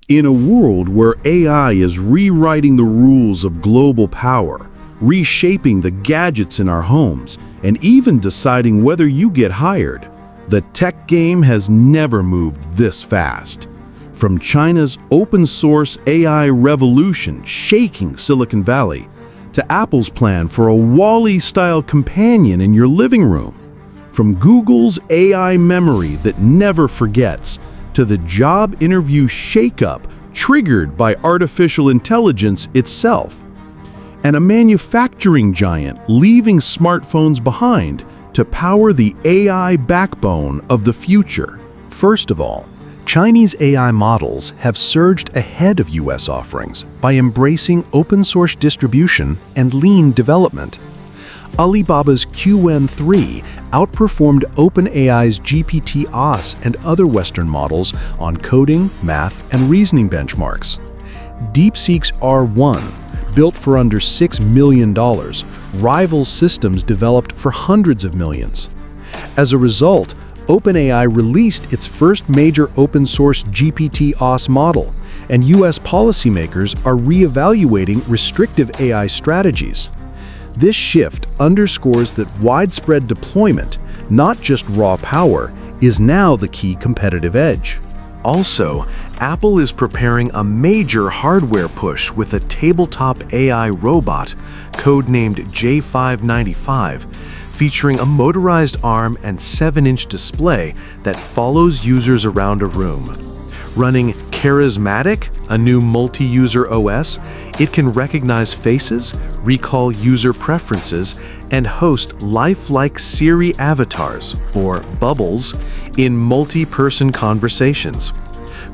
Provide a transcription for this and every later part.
In a world where AI is rewriting the rules of global power, reshaping the gadgets in our homes, and even deciding whether you get hired, the tech game has never moved this fast. From China's open-source AI revolution shaking Silicon Valley, to Apple's plan for a Wall-E-style companion in your living room, from Google's AI memory that never forgets, to the job interview shakeup triggered by artificial intelligence itself, and a manufacturing giant leaving smartphones behind to power the AI backbone of the future. First of all, Chinese AI models have surged ahead of US offerings by embracing open-source distribution and lean development. Alibaba's QN3 outperformed OpenAI's GPT-OS and other Western models on coding, math, and reasoning benchmarks. DeepSeek's R1, built for under $6 million, rivals systems developed for hundreds of millions. As a result, OpenAI released its first major open-source GPT-OS model, and US policymakers are reevaluating restrictive AI strategies. This shift underscores that widespread deployment, not just raw power, is now the key competitive edge. Also, Apple is preparing a major hardware push with a tabletop AI robot, codenamed J595, featuring a motorized arm and 7-inch display that follows users around a room. Running Charismatic, a new multi-user OS, it can recognize faces, recall user preferences, and host lifelike Siri avatars, or bubbles, in multi-person conversations.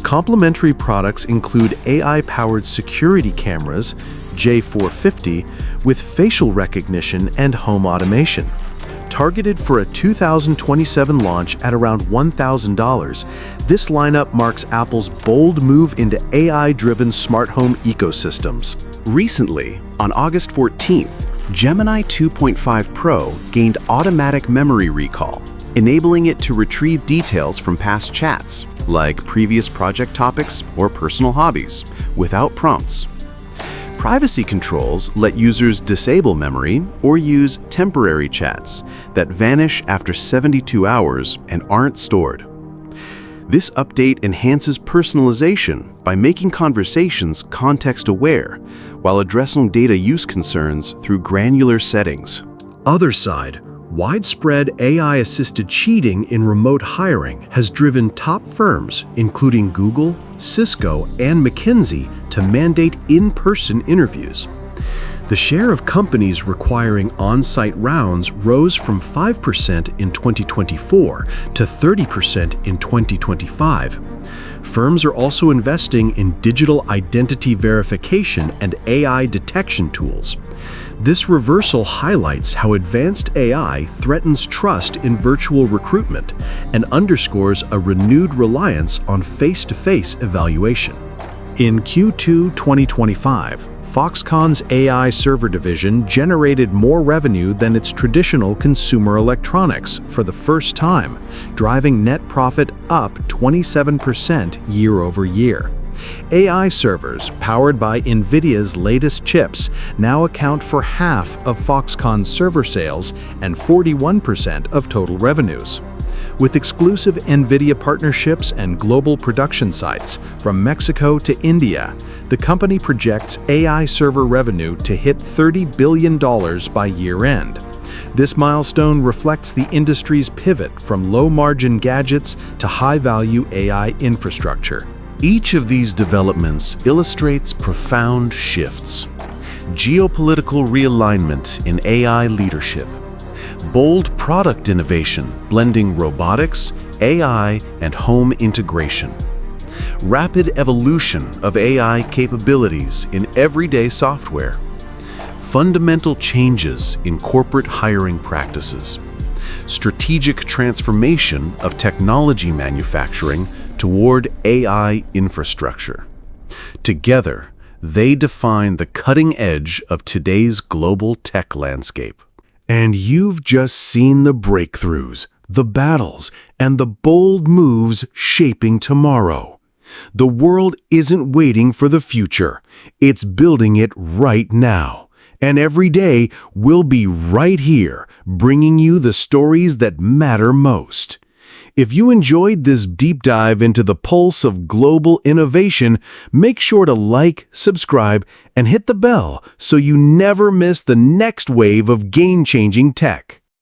Complementary products include AI-powered security cameras, J450, with facial recognition and home automation. Targeted for a 2027 launch at around $1,000, this lineup marks Apple's bold move into AI-driven smart home ecosystems. Recently, on August 14th, Gemini 2.5 Pro gained automatic memory recall, enabling it to retrieve details from past chats, like previous project topics or personal hobbies, without prompts. Privacy controls let users disable memory or use temporary chats that vanish after 72 hours and aren't stored. This update enhances personalization by making conversations context-aware while addressing data use concerns through granular settings. Other side, widespread AI-assisted cheating in remote hiring has driven top firms, including Google, Cisco, and McKinsey, to mandate in-person interviews. The share of companies requiring on-site rounds rose from 5% in 2024 to 30% in 2025. Firms are also investing in digital identity verification and AI detection tools. This reversal highlights how advanced AI threatens trust in virtual recruitment and underscores a renewed reliance on face-to-face evaluation. In Q2 2025, Foxconn's AI server division generated more revenue than its traditional consumer electronics for the first time, driving net profit up 27% year-over-year. AI servers, powered by NVIDIA's latest chips, now account for half of Foxconn's server sales and 41% of total revenues. With exclusive NVIDIA partnerships and global production sites from Mexico to India, the company projects AI server revenue to hit $30 billion by year-end. This milestone reflects the industry's pivot from low-margin gadgets to high-value AI infrastructure. Each of these developments illustrates profound shifts. Geopolitical realignment in AI leadership. Bold product innovation blending robotics, AI, and home integration. Rapid evolution of AI capabilities in everyday software. Fundamental changes in corporate hiring practices. Strategic transformation of technology manufacturing toward AI infrastructure. Together, they define the cutting edge of today's global tech landscape. And you've just seen the breakthroughs, the battles, and the bold moves shaping tomorrow. The world isn't waiting for the future. It's building it right now. And every day, we'll be right here, bringing you the stories that matter most. If you enjoyed this deep dive into the pulse of global innovation, make sure to like, subscribe, and hit the bell so you never miss the next wave of game-changing tech.